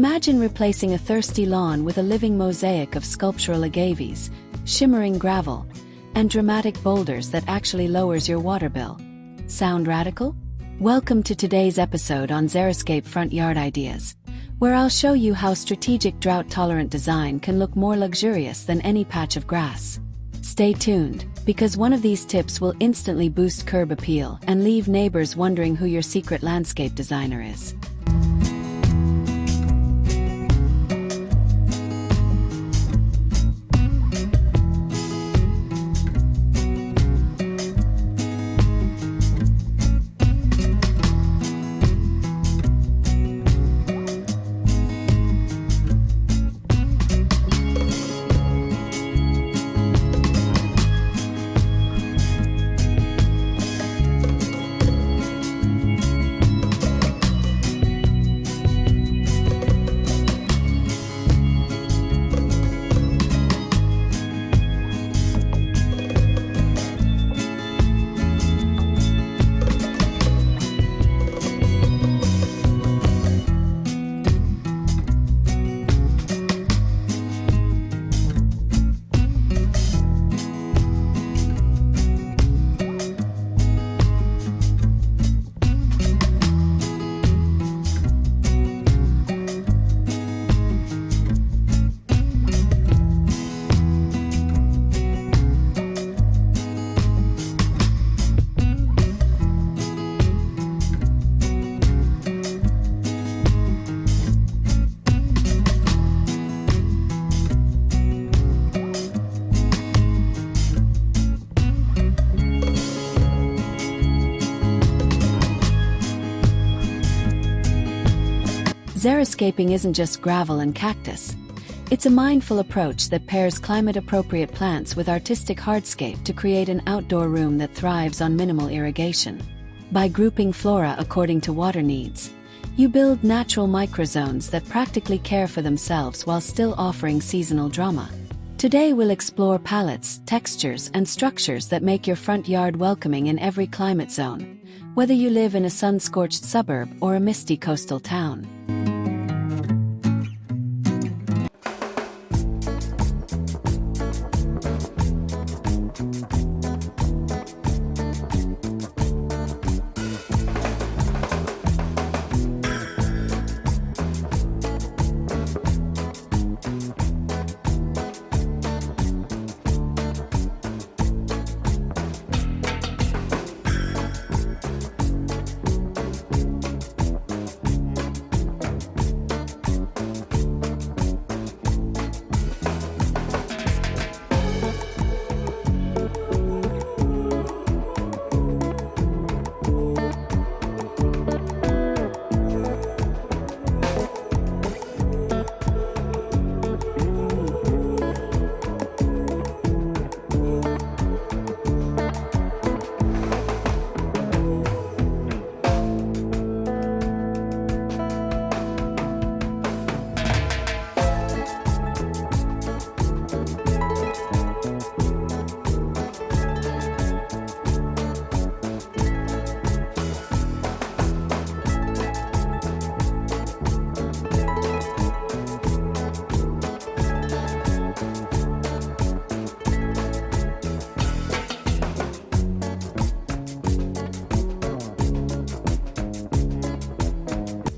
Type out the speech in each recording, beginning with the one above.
Imagine replacing a thirsty lawn with a living mosaic of sculptural agaves, shimmering gravel, and dramatic boulders that actually lowers your water bill. Sound radical? Welcome to today's episode on Xeriscape Front Yard Ideas, where I'll show you how strategic drought-tolerant design can look more luxurious than any patch of grass. Stay tuned, because one of these tips will instantly boost curb appeal and leave neighbors wondering who your secret landscape designer is. Xeriscaping isn't just gravel and cactus. It's a mindful approach that pairs climate-appropriate plants with artistic hardscape to create an outdoor room that thrives on minimal irrigation. By grouping flora according to water needs, you build natural microzones that practically care for themselves while still offering seasonal drama. Today we'll explore palettes, textures, and structures that make your front yard welcoming in every climate zone, whether you live in a sun-scorched suburb or a misty coastal town.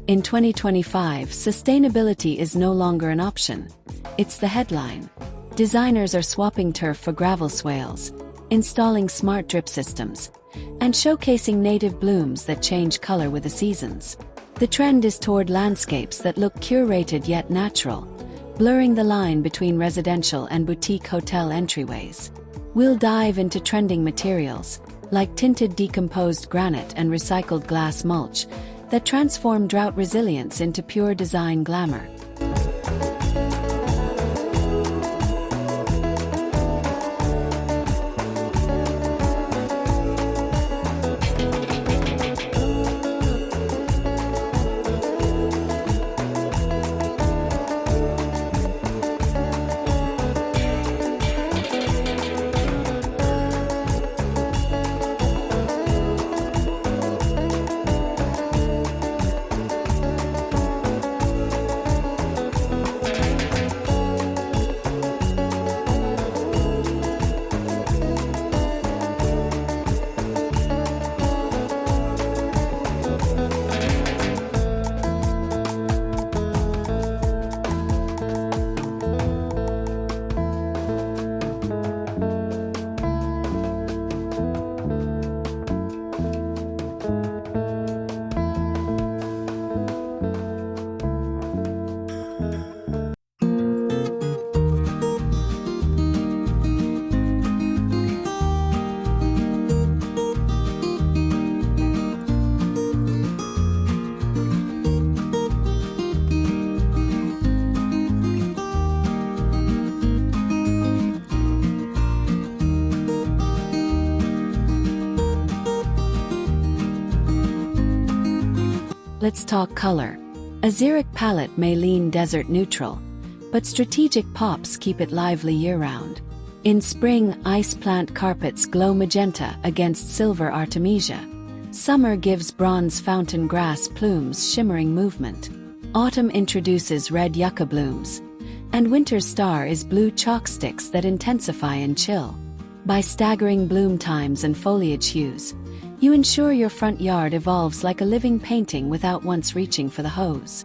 In 2025, sustainability is no longer an option. It's the headline. Designers are swapping turf for gravel swales, installing smart drip systems, and showcasing native blooms that change color with the seasons. The trend is toward landscapes that look curated yet natural, blurring the line between residential and boutique hotel entryways. We'll dive into trending materials, like tinted decomposed granite and recycled glass mulch, that transform drought resilience into pure design glamour. Let's talk color. A xeric palette may lean desert neutral, but strategic pops keep it lively year-round. In spring, ice plant carpets glow magenta against silver artemisia. Summer gives bronze fountain grass plumes shimmering movement. Autumn introduces red yucca blooms. And winter's star is blue chalk sticks that intensify and chill. By staggering bloom times and foliage hues, you ensure your front yard evolves like a living painting without once reaching for the hose.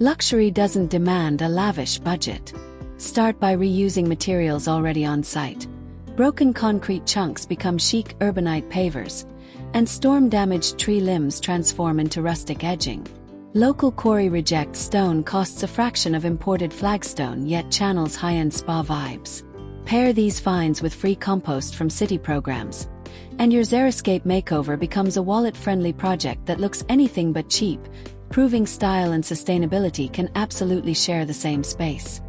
Luxury doesn't demand a lavish budget. Start by reusing materials already on site. Broken concrete chunks become chic urbanite pavers, and storm-damaged tree limbs transform into rustic edging. Local quarry reject stone costs a fraction of imported flagstone yet channels high-end spa vibes. Pair these finds with free compost from city programs, and your Xeriscape makeover becomes a wallet-friendly project that looks anything but cheap, proving style and sustainability can absolutely share the same space.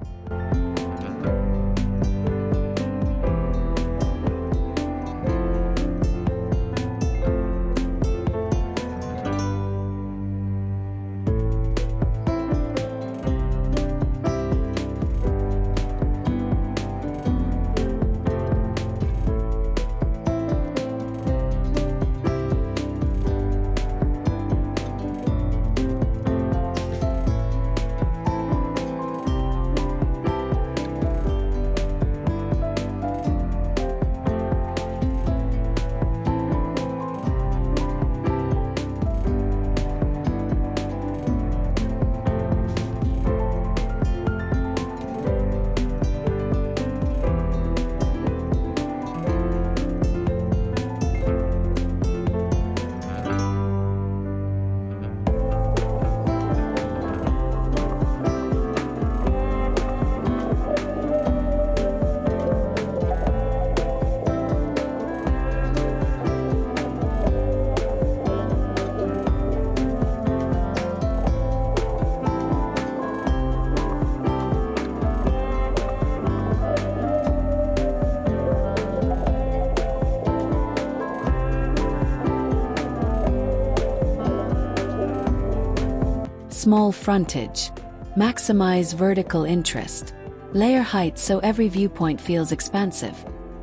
Small frontage. Maximize vertical interest. Layer height so every viewpoint feels expansive.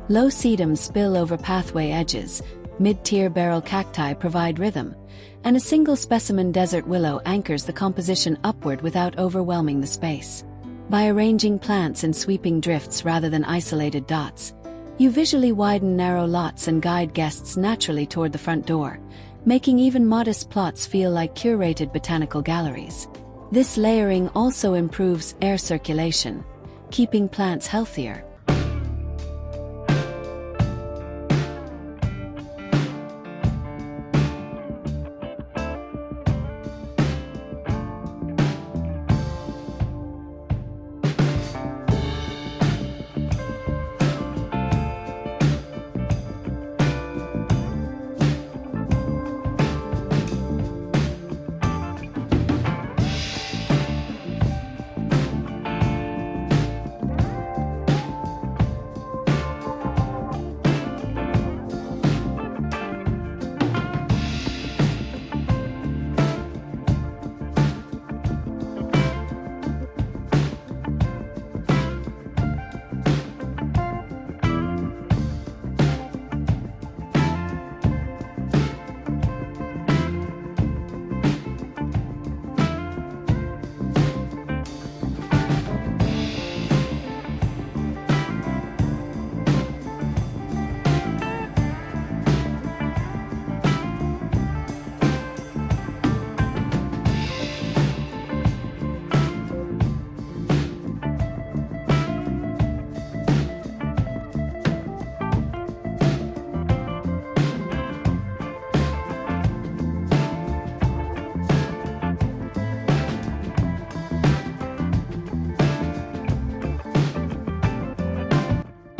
Low sedums spill over pathway edges, mid-tier barrel cacti provide rhythm, and a single specimen desert willow anchors the composition upward without overwhelming the space. By arranging plants in sweeping drifts rather than isolated dots, you visually widen narrow lots and guide guests naturally toward the front door, making even modest plots feel like curated botanical galleries. This layering also improves air circulation, keeping plants healthier.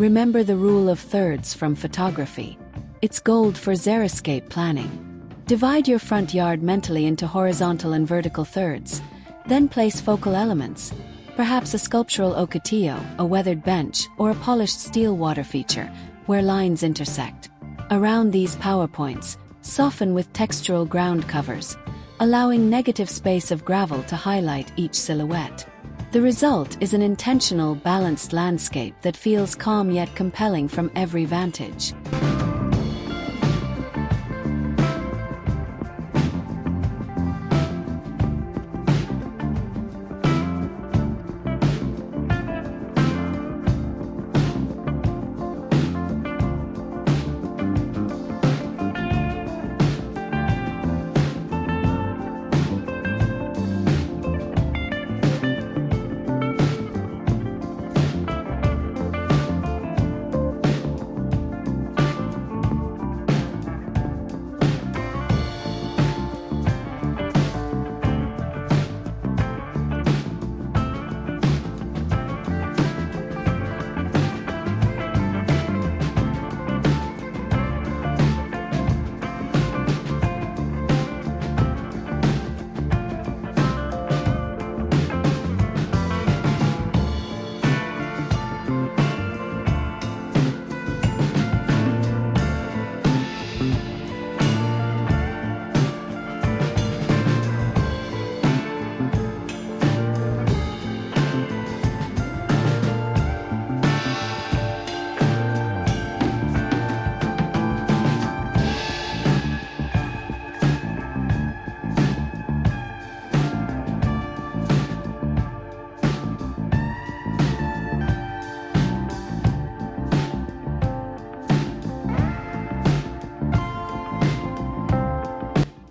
Remember the rule of thirds from photography. It's gold for Xeriscape planning. Divide your front yard mentally into horizontal and vertical thirds, then place focal elements, perhaps a sculptural ocotillo, a weathered bench, or a polished steel water feature, where lines intersect. Around these PowerPoints, soften with textural ground covers, allowing negative space of gravel to highlight each silhouette. The result is an intentional, balanced landscape that feels calm yet compelling from every vantage.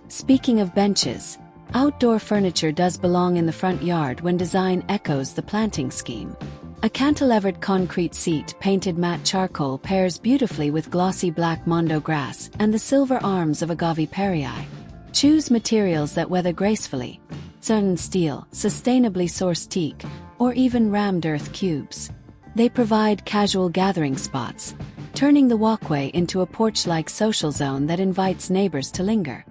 Speaking of benches, outdoor furniture does belong in the front yard when design echoes the planting scheme. A cantilevered concrete seat painted matte charcoal pairs beautifully with glossy black mondo grass and the silver arms of Agaviperii. Choose materials that weather gracefully: certain steel, sustainably sourced teak, or even rammed earth cubes. They provide casual gathering spots, turning the walkway into a porch-like social zone that invites neighbors to linger.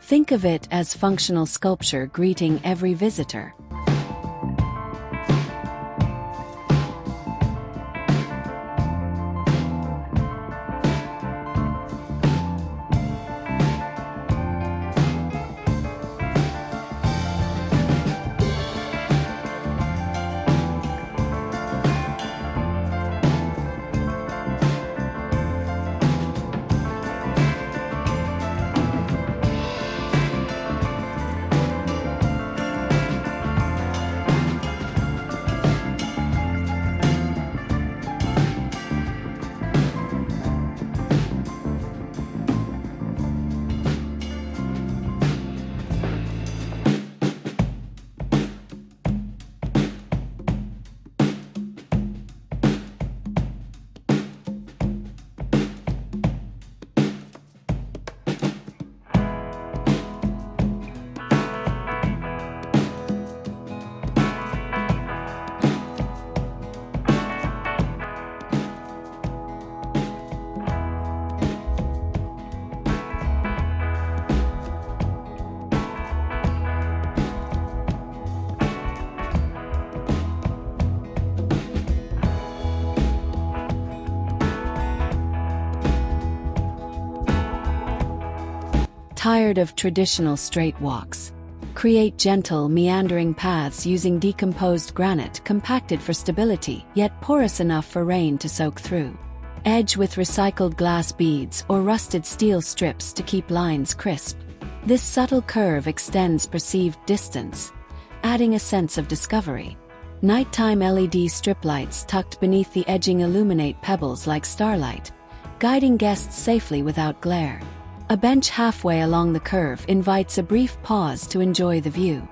Think of it as functional sculpture greeting every visitor. Tired of traditional straight walks? Create gentle, meandering paths using decomposed granite compacted for stability, yet porous enough for rain to soak through. Edge with recycled glass beads or rusted steel strips to keep lines crisp. This subtle curve extends perceived distance, adding a sense of discovery. Nighttime LED strip lights tucked beneath the edging illuminate pebbles like starlight, guiding guests safely without glare. A bench halfway along the curve invites a brief pause to enjoy the view.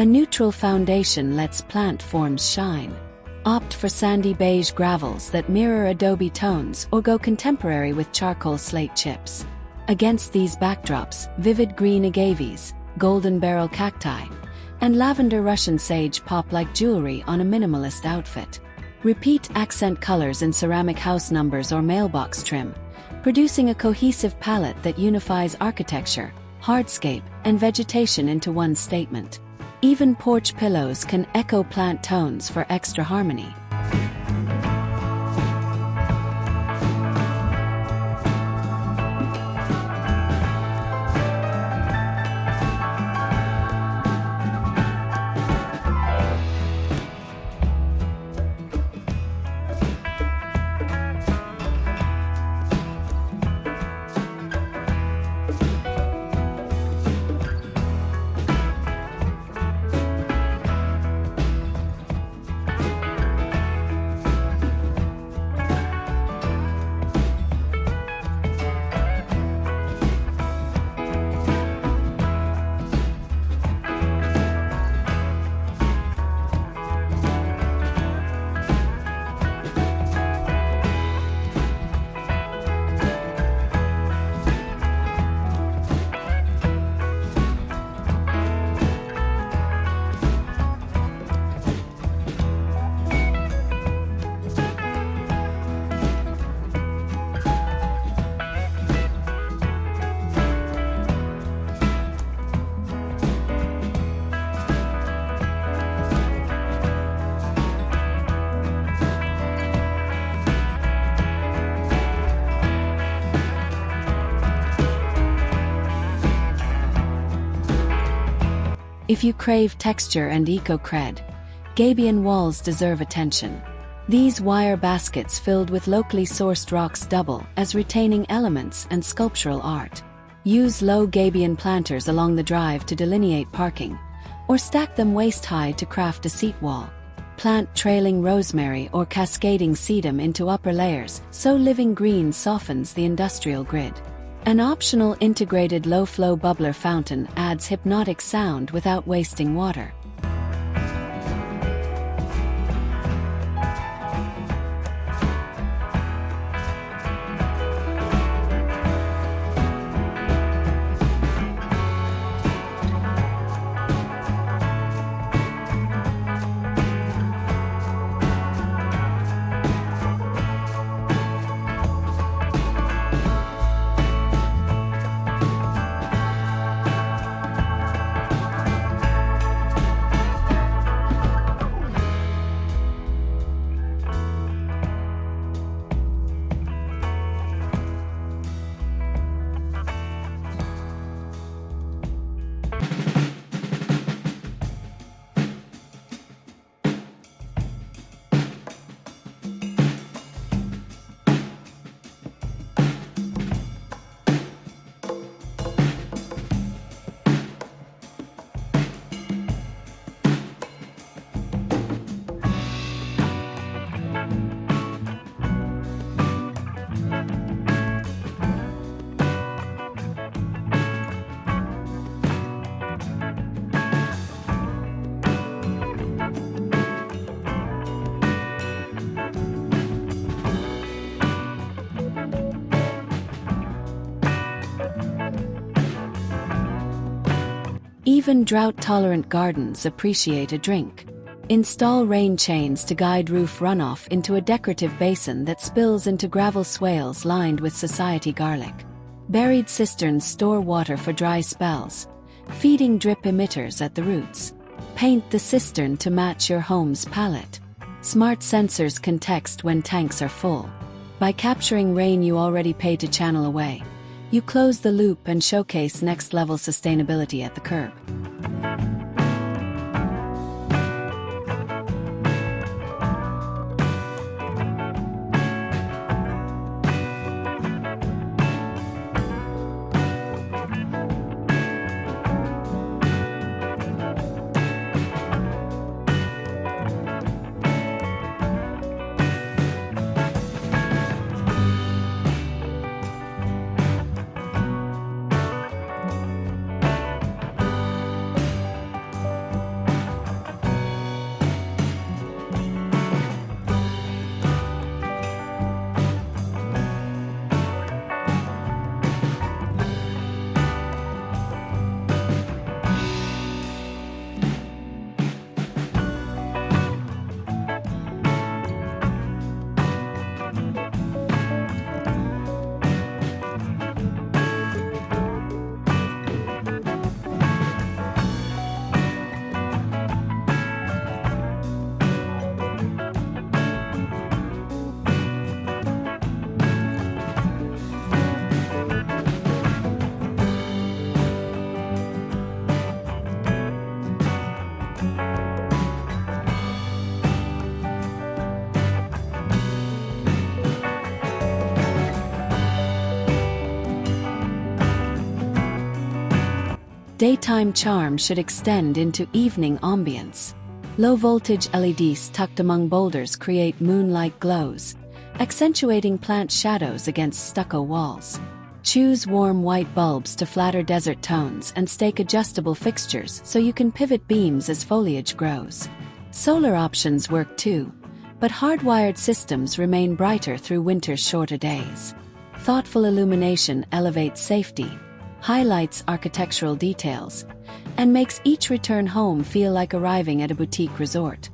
A neutral foundation lets plant forms shine. Opt for sandy beige gravels that mirror adobe tones or go contemporary with charcoal slate chips. Against these backdrops, vivid green agaves, golden barrel cacti, and lavender Russian sage pop like jewelry on a minimalist outfit. Repeat accent colors in ceramic house numbers or mailbox trim, producing a cohesive palette that unifies architecture, hardscape, and vegetation into one statement. Even porch pillows can echo plant tones for extra harmony. If you crave texture and eco-cred, Gabion walls deserve attention. These wire baskets filled with locally sourced rocks double as retaining elements and sculptural art. Use low Gabion planters along the drive to delineate parking, or stack them waist-high to craft a seat wall. Plant trailing rosemary or cascading sedum into upper layers so living green softens the industrial grid. An optional integrated low-flow bubbler fountain adds hypnotic sound without wasting water. Even drought-tolerant gardens appreciate a drink. Install rain chains to guide roof runoff into a decorative basin that spills into gravel swales lined with society garlic. Buried cisterns store water for dry spells, feeding drip emitters at the roots. Paint the cistern to match your home's palette. Smart sensors can text when tanks are full. By capturing rain you already pay to channel away, you close the loop and showcase next-level sustainability at the curb. Daytime charm should extend into evening ambience. Low-voltage LEDs tucked among boulders create moon-like glows, accentuating plant shadows against stucco walls. Choose warm white bulbs to flatter desert tones and stake adjustable fixtures so you can pivot beams as foliage grows. Solar options work too, but hardwired systems remain brighter through winter's shorter days. Thoughtful illumination elevates safety, highlights architectural details, and makes each return home feel like arriving at a boutique resort.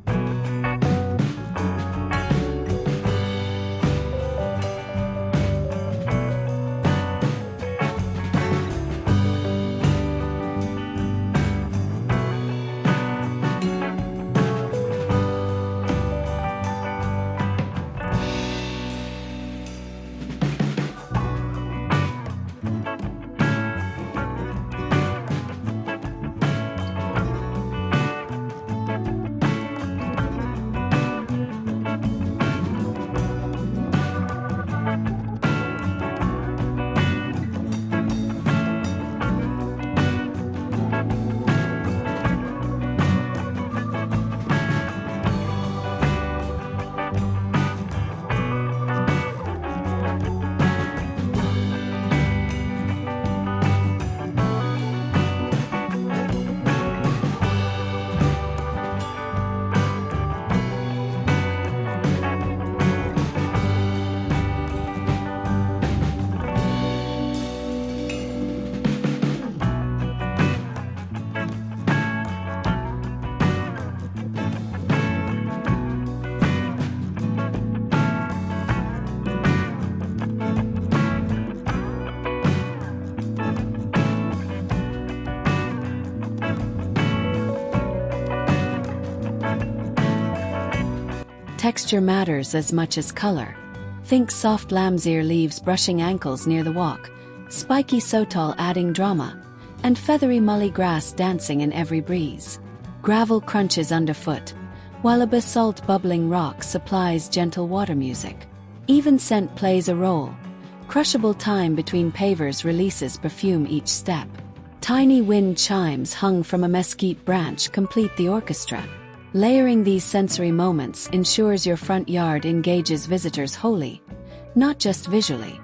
Texture matters as much as color. Think soft lamb's ear leaves brushing ankles near the walk, spiky sotol adding drama, and feathery mully grass dancing in every breeze. Gravel crunches underfoot, while a basalt bubbling rock supplies gentle water music. Even scent plays a role. Crushable thyme between pavers releases perfume each step. Tiny wind chimes hung from a mesquite branch complete the orchestra. Layering these sensory moments ensures your front yard engages visitors wholly, not just visually.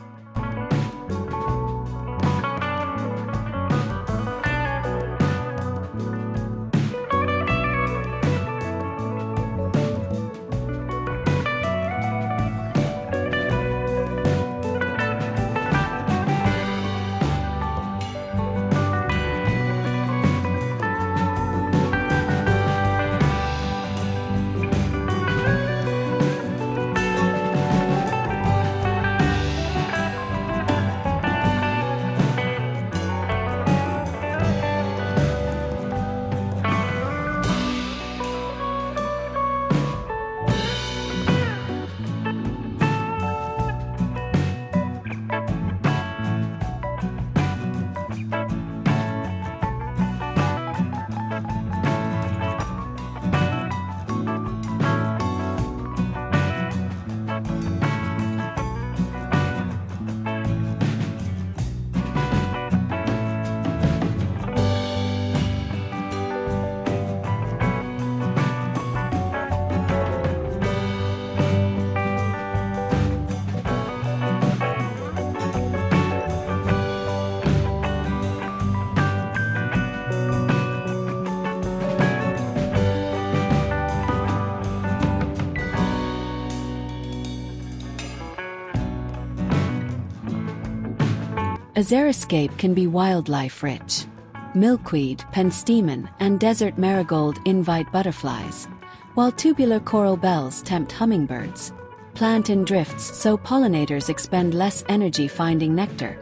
A xeriscape can be wildlife-rich. Milkweed, penstemon, and desert marigold invite butterflies, while tubular coral bells tempt hummingbirds. Plant in drifts so pollinators expend less energy finding nectar,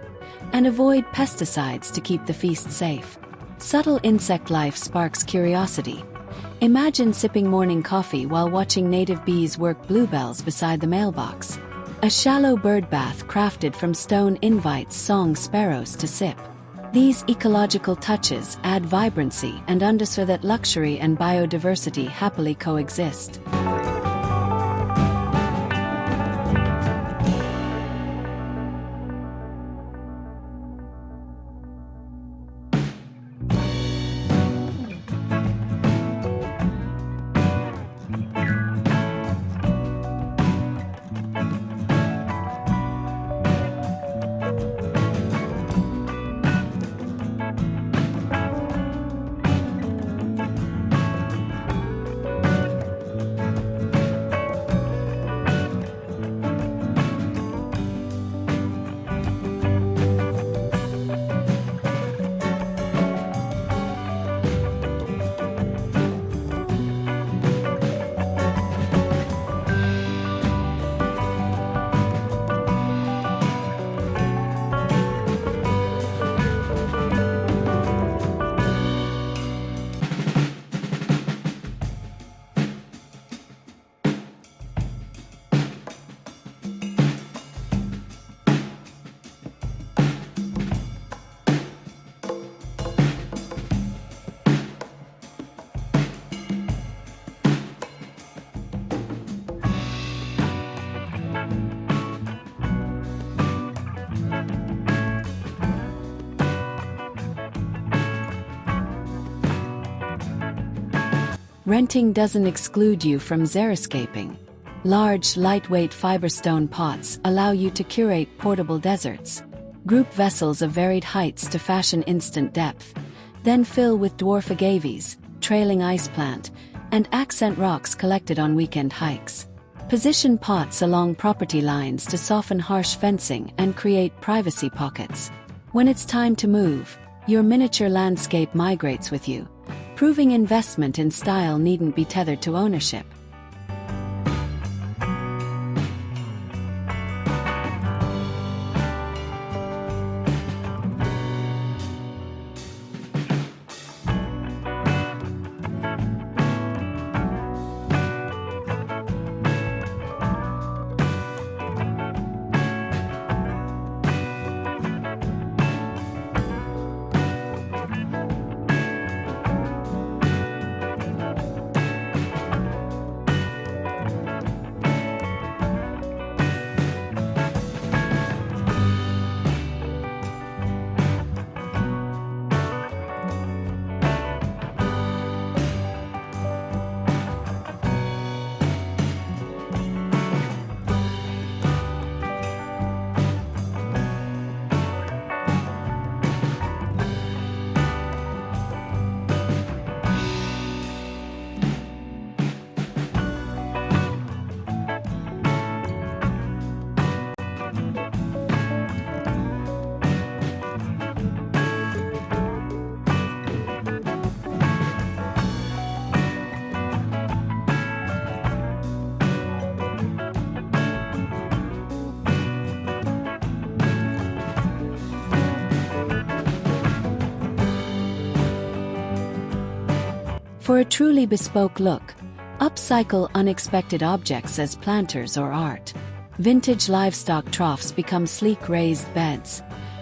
and avoid pesticides to keep the feast safe. Subtle insect life sparks curiosity. Imagine sipping morning coffee while watching native bees work bluebells beside the mailbox. A shallow bird bath crafted from stone invites song sparrows to sip. These ecological touches add vibrancy and underscore that luxury and biodiversity happily coexist. Renting doesn't exclude you from xeriscaping. Large, lightweight fiberstone pots allow you to curate portable deserts. Group vessels of varied heights to fashion instant depth. Then fill with dwarf agaves, trailing ice plant, and accent rocks collected on weekend hikes. Position pots along property lines to soften harsh fencing and create privacy pockets. When it's time to move, your miniature landscape migrates with you, proving investment in style needn't be tethered to ownership. For a truly bespoke look, upcycle unexpected objects as planters or art. Vintage livestock troughs become sleek raised beds.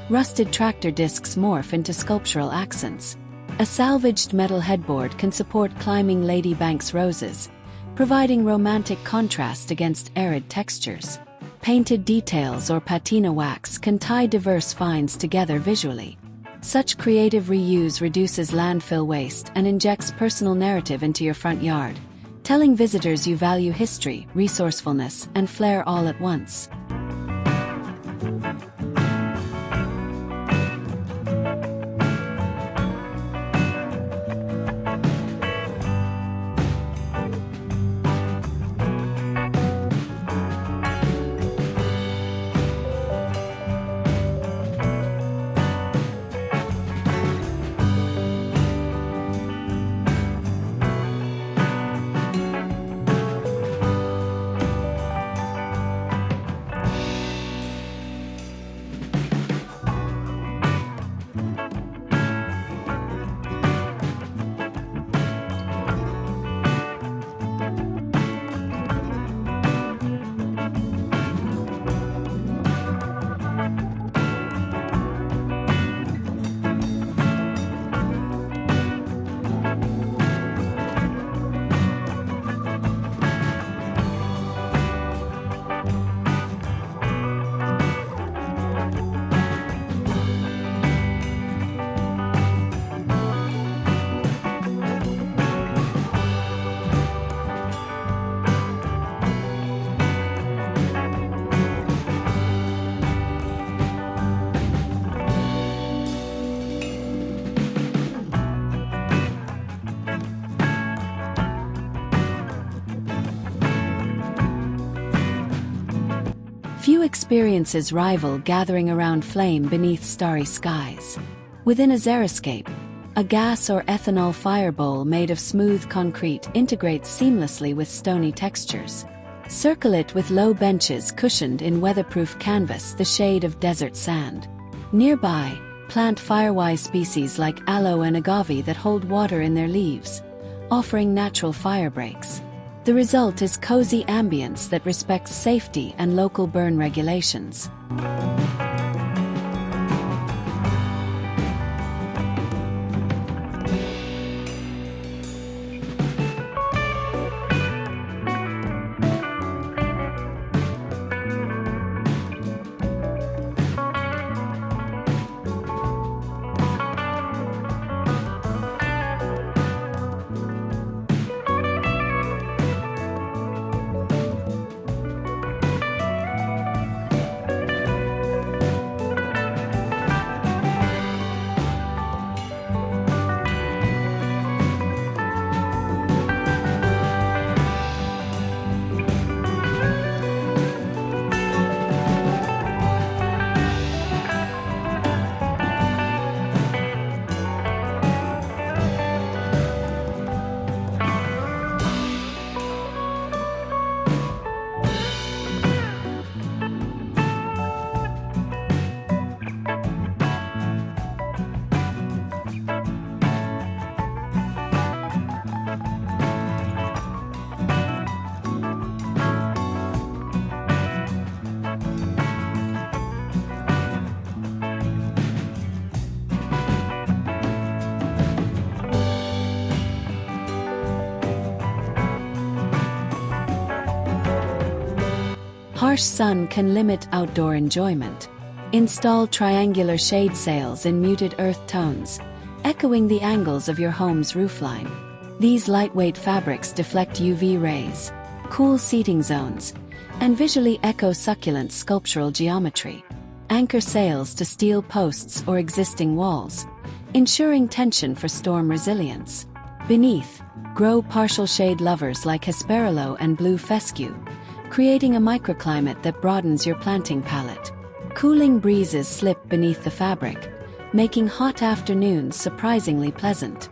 Rusted tractor discs morph into sculptural accents. A salvaged metal headboard can support climbing Lady Banks roses, providing romantic contrast against arid textures. Painted details or patina wax can tie diverse finds together visually. Such creative reuse reduces landfill waste and injects personal narrative into your front yard, telling visitors you value history, resourcefulness, and flair all at once. Few experiences rival gathering around flame beneath starry skies. Within a Xeriscape, a gas or ethanol fire bowl made of smooth concrete integrates seamlessly with stony textures. Circle it with low benches cushioned in weatherproof canvas, the shade of desert sand. Nearby, plant firewise species like aloe and agave that hold water in their leaves, offering natural fire breaks. The result is cozy ambience that respects safety and local burn regulations. Harsh sun can limit outdoor enjoyment. Install triangular shade sails in muted earth tones, echoing the angles of your home's roofline. These lightweight fabrics deflect UV rays, cool seating zones, and visually echo succulent sculptural geometry. Anchor sails to steel posts or existing walls, ensuring tension for storm resilience. Beneath, grow partial shade lovers like Hesperilo and blue fescue, creating a microclimate that broadens your planting palette. Cooling breezes slip beneath the fabric, making hot afternoons surprisingly pleasant.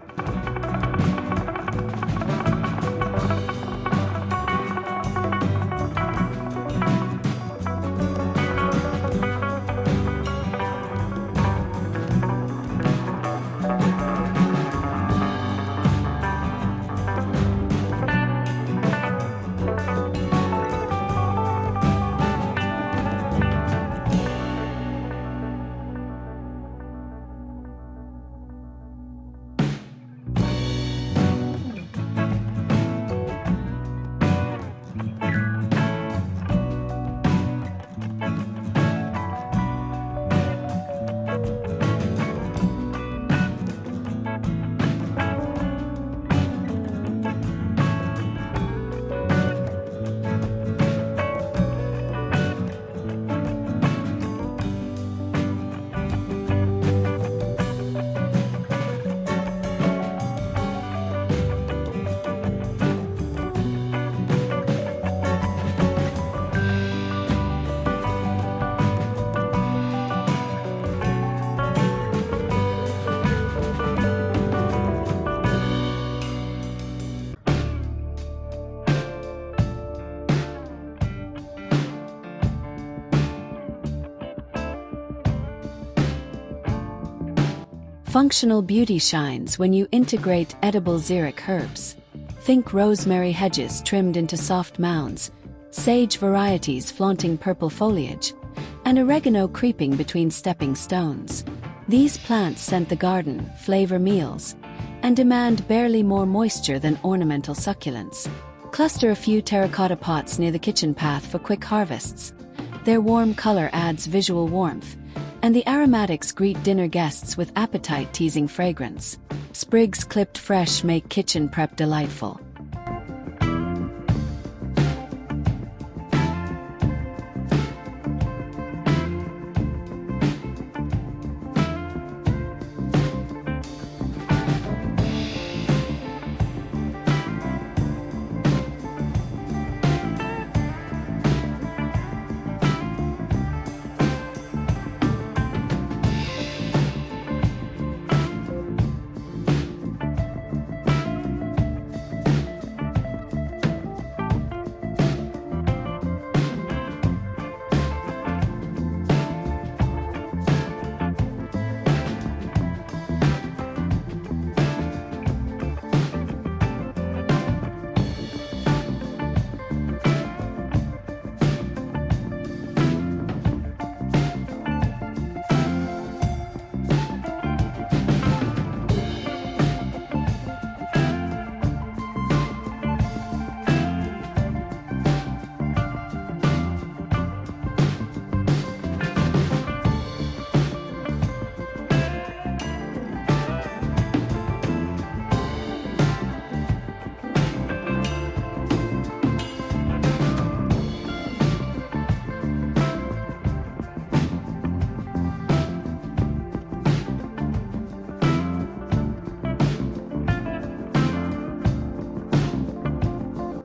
Functional beauty shines when you integrate edible xeric herbs. Think rosemary hedges trimmed into soft mounds, sage varieties flaunting purple foliage, and oregano creeping between stepping stones. These plants scent the garden, flavor meals, and demand barely more moisture than ornamental succulents. Cluster a few terracotta pots near the kitchen path for quick harvests. Their warm color adds visual warmth, and the aromatics greet dinner guests with appetite-teasing fragrance. Sprigs clipped fresh make kitchen prep delightful.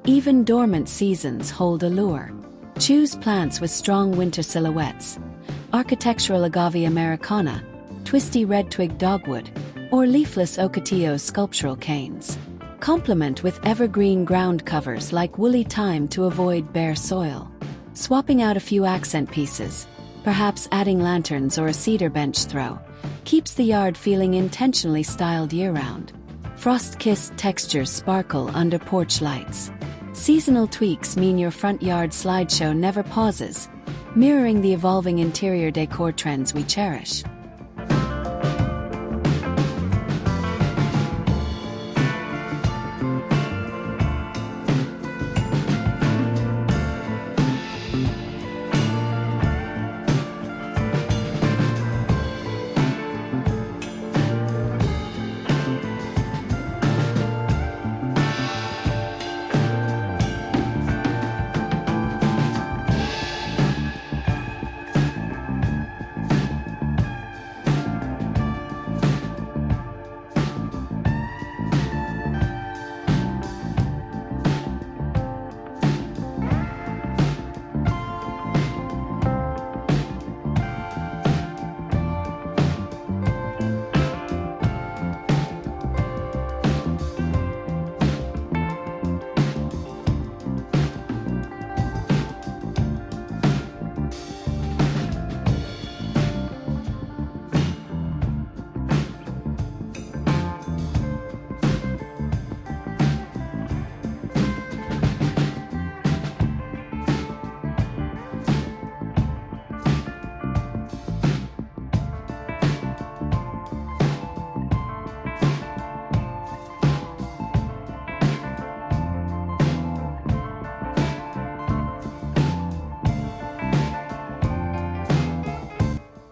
Even dormant seasons hold allure. Choose plants with strong winter silhouettes: architectural agave americana, twisty red twig dogwood, or leafless ocotillo sculptural canes. Complement with evergreen ground covers like woolly thyme to avoid bare soil. Swapping out a few accent pieces, perhaps adding lanterns or a cedar bench throw, keeps the yard feeling intentionally styled year-round. Frost-kissed textures sparkle under porch lights. Seasonal tweaks mean your front yard slideshow never pauses, mirroring the evolving interior decor trends we cherish.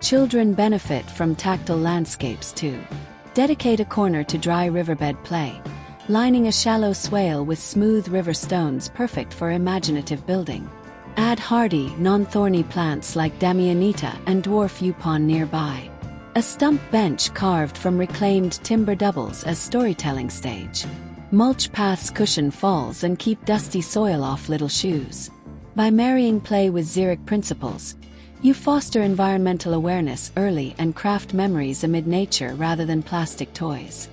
Children benefit from tactile landscapes too. Dedicate a corner to dry riverbed play, lining a shallow swale with smooth river stones perfect for imaginative building. Add hardy, non-thorny plants like damianita and dwarf yupon nearby. A stump bench carved from reclaimed timber doubles as storytelling stage. Mulch paths cushion falls and keep dusty soil off little shoes. By marrying play with Xeric principles, you foster environmental awareness early and craft memories amid nature rather than plastic toys.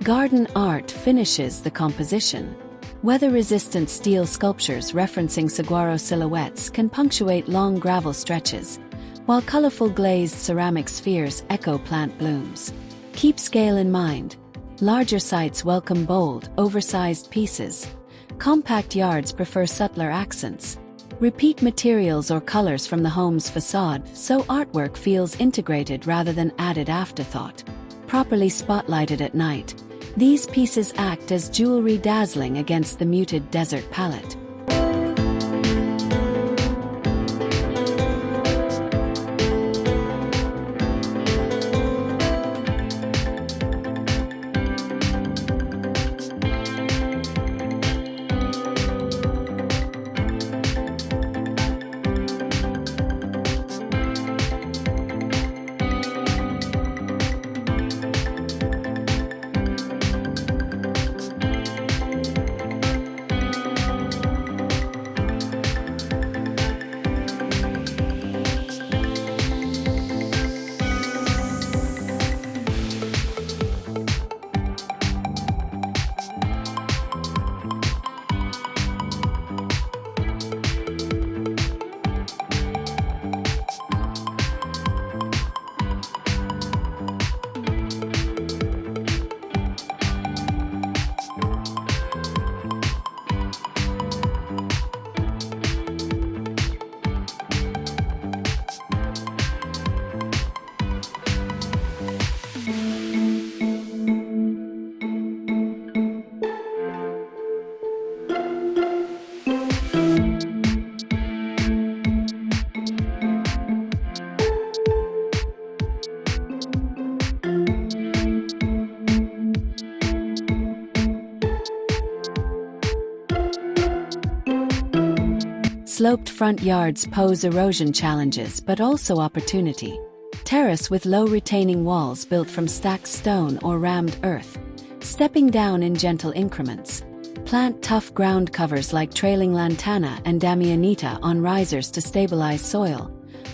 Garden art finishes the composition. Weather-resistant steel sculptures referencing saguaro silhouettes can punctuate long gravel stretches, while colorful glazed ceramic spheres echo plant blooms. Keep scale in mind. Larger sites welcome bold, oversized pieces. Compact yards prefer subtler accents. Repeat materials or colors from the home's facade so artwork feels integrated rather than added afterthought. Properly spotlighted at night, these pieces act as jewelry dazzling against the muted desert palette. Sloped front yards pose erosion challenges but also opportunity. Terrace with low retaining walls built from stacked stone or rammed earth, stepping down in gentle increments. Plant tough ground covers like trailing lantana and damianita on risers to stabilize soil,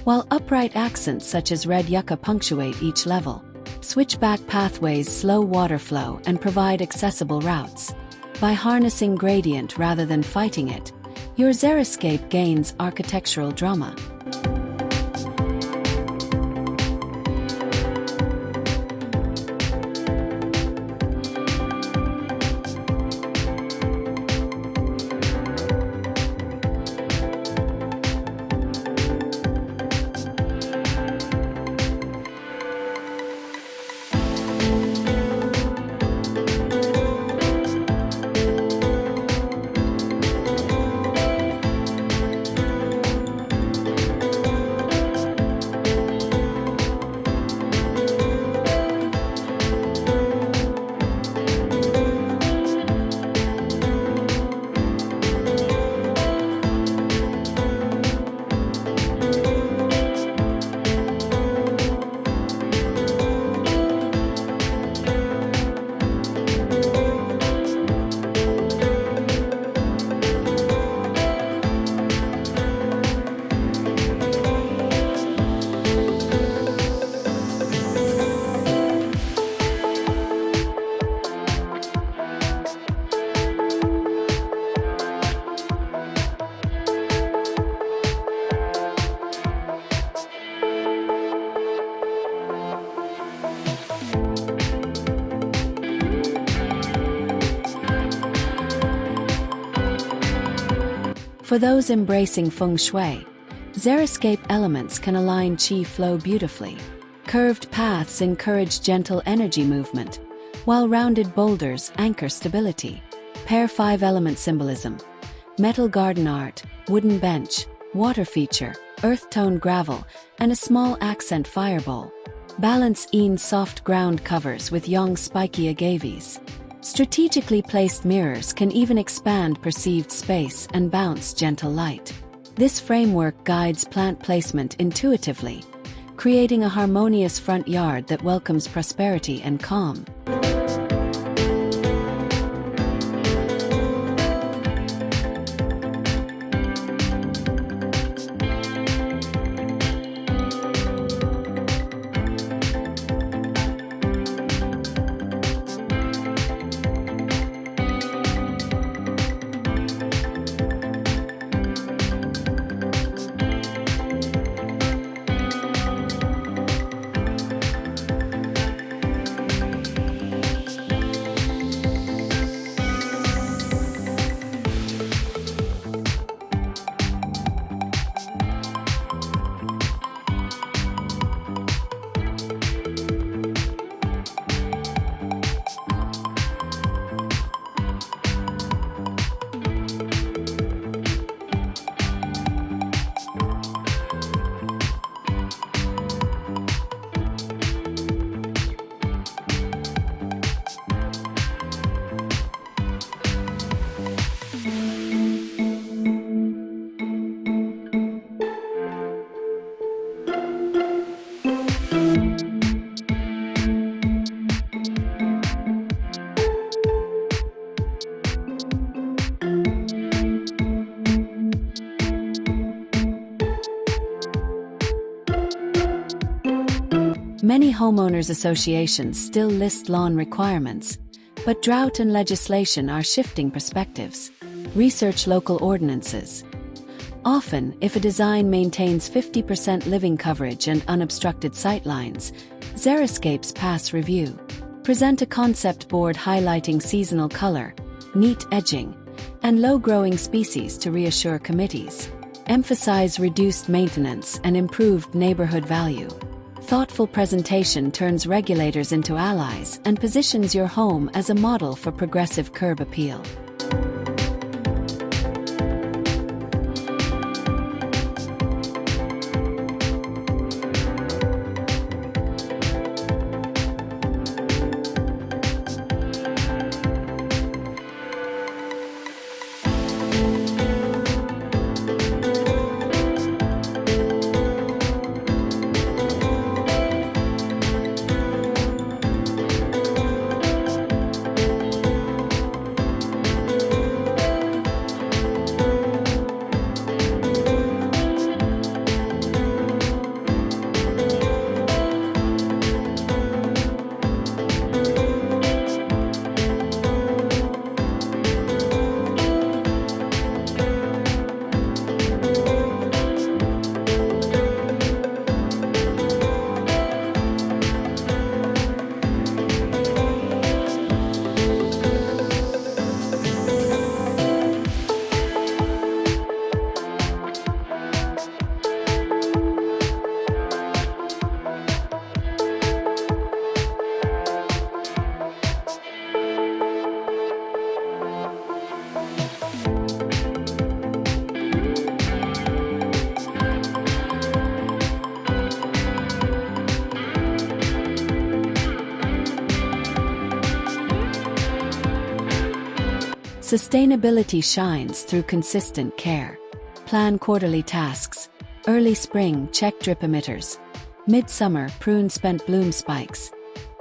while upright accents such as red yucca punctuate each level. Switchback pathways slow water flow and provide accessible routes. By harnessing gradient rather than fighting it, your Xeriscape gains architectural drama. For those embracing Feng Shui, Xeriscape elements can align qi flow beautifully. Curved paths encourage gentle energy movement, while rounded boulders anchor stability. Pair 5-element symbolism: metal garden art, wooden bench, water feature, earth-toned gravel, and a small accent firebowl. Balance in soft ground covers with young spiky agaves. Strategically placed mirrors can even expand perceived space and bounce gentle light. This framework guides plant placement intuitively, creating a harmonious front yard that welcomes prosperity and calm. Many homeowners associations still list lawn requirements, but drought and legislation are shifting perspectives. Research local ordinances. Often, if a design maintains 50% living coverage and unobstructed sightlines, Xeriscape's pass review. Present a concept board highlighting seasonal color, neat edging, and low-growing species to reassure committees. Emphasize reduced maintenance and improved neighborhood value. Thoughtful presentation turns regulators into allies and positions your home as a model for progressive curb appeal. Sustainability shines through consistent care. Plan quarterly tasks. Early spring, check drip emitters. Midsummer, prune spent bloom spikes.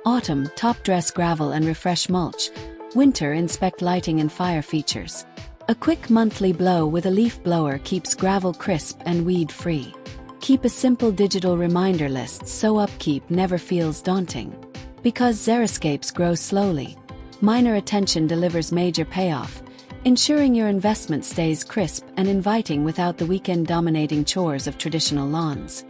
Autumn, top dress gravel and refresh mulch. Winter, inspect lighting and fire features. A quick monthly blow with a leaf blower keeps gravel crisp and weed-free. Keep a simple digital reminder list so upkeep never feels daunting. Because Xeriscapes grow slowly, minor attention delivers major payoff, ensuring your investment stays crisp and inviting without the weekend-dominating chores of traditional lawns.